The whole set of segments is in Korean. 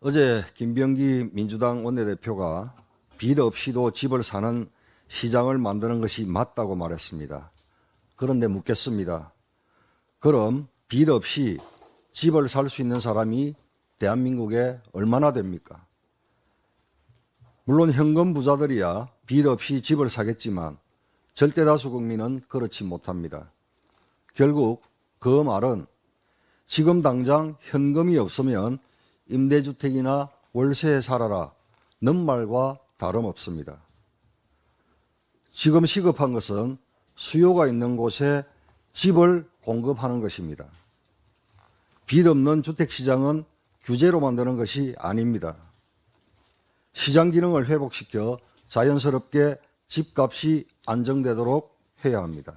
어제 김병기 민주당 원내대표가 빚 없이도 집을 사는 시장을 만드는 것이 맞다고 말했습니다. 그런데 묻겠습니다. 그럼 빚 없이 집을 살 수 있는 사람이 대한민국에 얼마나 됩니까? 물론 현금 부자들이야 빚 없이 집을 사겠지만 절대다수 국민은 그렇지 못합니다. 결국 그 말은 지금 당장 현금이 없으면 임대주택이나 월세에 살아라 는 말과 다름없습니다. 지금 시급한 것은 수요가 있는 곳에 집을 공급하는 것입니다. 빚 없는 주택시장은 규제로 만드는 것이 아닙니다. 시장 기능을 회복시켜 자연스럽게 집값이 안정되도록 해야 합니다.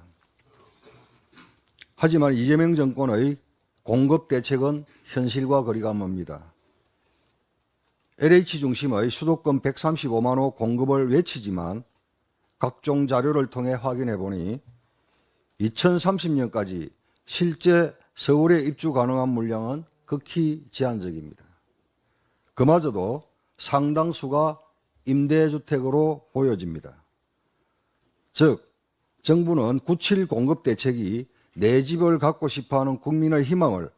하지만 이재명 정권의 공급 대책은 현실과 거리가 멉니다. LH 중심의 수도권 135만 호 공급을 외치지만 각종 자료를 통해 확인해 보니 2030년까지 실제 서울에 입주 가능한 물량은 극히 제한적입니다. 그마저도 상당수가 임대주택으로 보여집니다. 즉, 정부는 9.7 공급 대책이 내 집을 갖고 싶어하는 국민의 희망을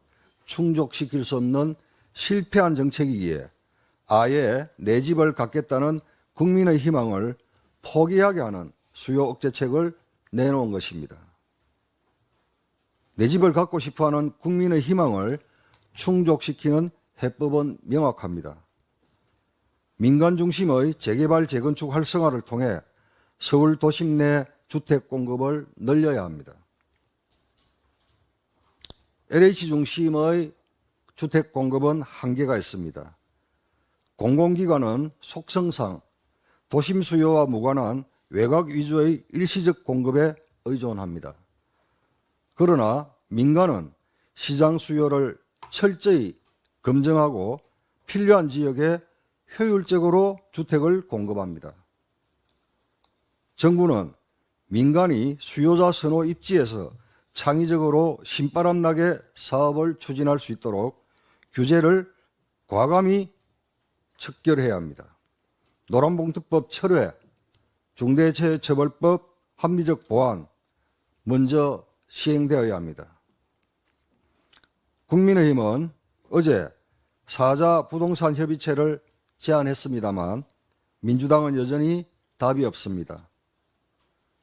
충족시킬 수 없는 실패한 정책이기에 아예 내 집을 갖겠다는 국민의 희망을 포기하게 하는 수요 억제책을 내놓은 것입니다. 내 집을 갖고 싶어하는 국민의 희망을 충족시키는 해법은 명확합니다. 민간 중심의 재개발 재건축 활성화를 통해 서울 도심 내 주택 공급을 늘려야 합니다. LH 중심의 주택 공급은 한계가 있습니다. 공공기관은 속성상 도심 수요와 무관한 외곽 위주의 일시적 공급에 의존합니다. 그러나 민간은 시장 수요를 철저히 검증하고 필요한 지역에 효율적으로 주택을 공급합니다. 정부는 민간이 수요자 선호 입지에서 창의적으로 신바람나게 사업을 추진할 수 있도록 규제를 과감히 척결해야 합니다. 노란봉투법 철회, 중대재해처벌법 합리적 보완 먼저 시행되어야 합니다. 국민의힘은 어제 사자 부동산 협의체를 제안했습니다만 민주당은 여전히 답이 없습니다.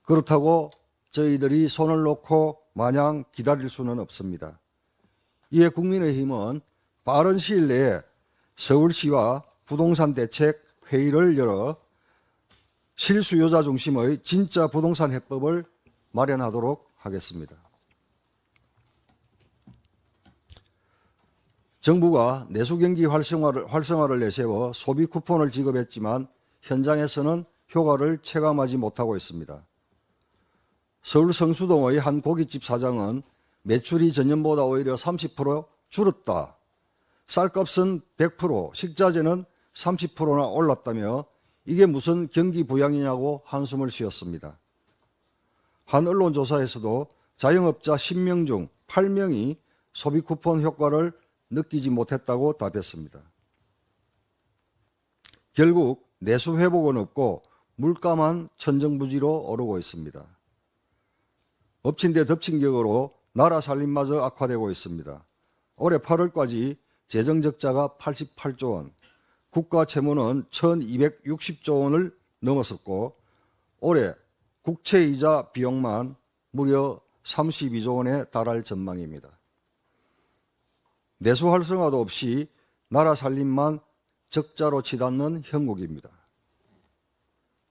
그렇다고 저희들이 손을 놓고 마냥 기다릴 수는 없습니다. 이에 국민의힘은 빠른 시일 내에 서울시와 부동산 대책 회의를 열어 실수요자 중심의 진짜 부동산 해법을 마련하도록 하겠습니다. 정부가 내수경기 활성화를 내세워 소비 쿠폰을 지급했지만 현장에서는 효과를 체감하지 못하고 있습니다. 서울 성수동의 한 고깃집 사장은 매출이 전년보다 오히려 30% 줄었다. 쌀값은 100%, 식자재는 30%나 올랐다며 이게 무슨 경기 부양이냐고 한숨을 쉬었습니다. 한 언론조사에서도 자영업자 10명 중 8명이 소비 쿠폰 효과를 느끼지 못했다고 답했습니다. 결국 내수 회복은 없고 물가만 천정부지로 오르고 있습니다. 엎친 데 덮친 격으로 나라 살림마저 악화되고 있습니다. 올해 8월까지 재정적자가 88조 원, 국가 채무는 1260조 원을 넘었었고 올해 국채이자 비용만 무려 32조 원에 달할 전망입니다. 내수 활성화도 없이 나라 살림만 적자로 치닫는 형국입니다.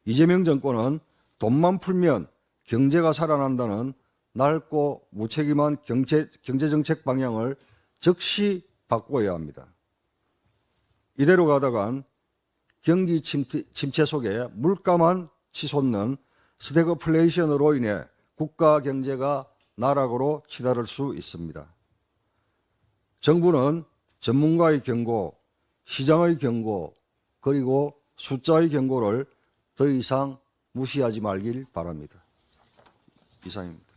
이재명 정권은 돈만 풀면 경제가 살아난다는 낡고 무책임한 경제정책 방향을 즉시 바꿔야 합니다. 이대로 가다간 경기 침체 속에 물가만 치솟는 스태그플레이션으로 인해 국가 경제가 나락으로 치달을 수 있습니다. 정부는 전문가의 경고, 시장의 경고, 그리고 숫자의 경고를 더 이상 무시하지 말길 바랍니다. 이상입니다.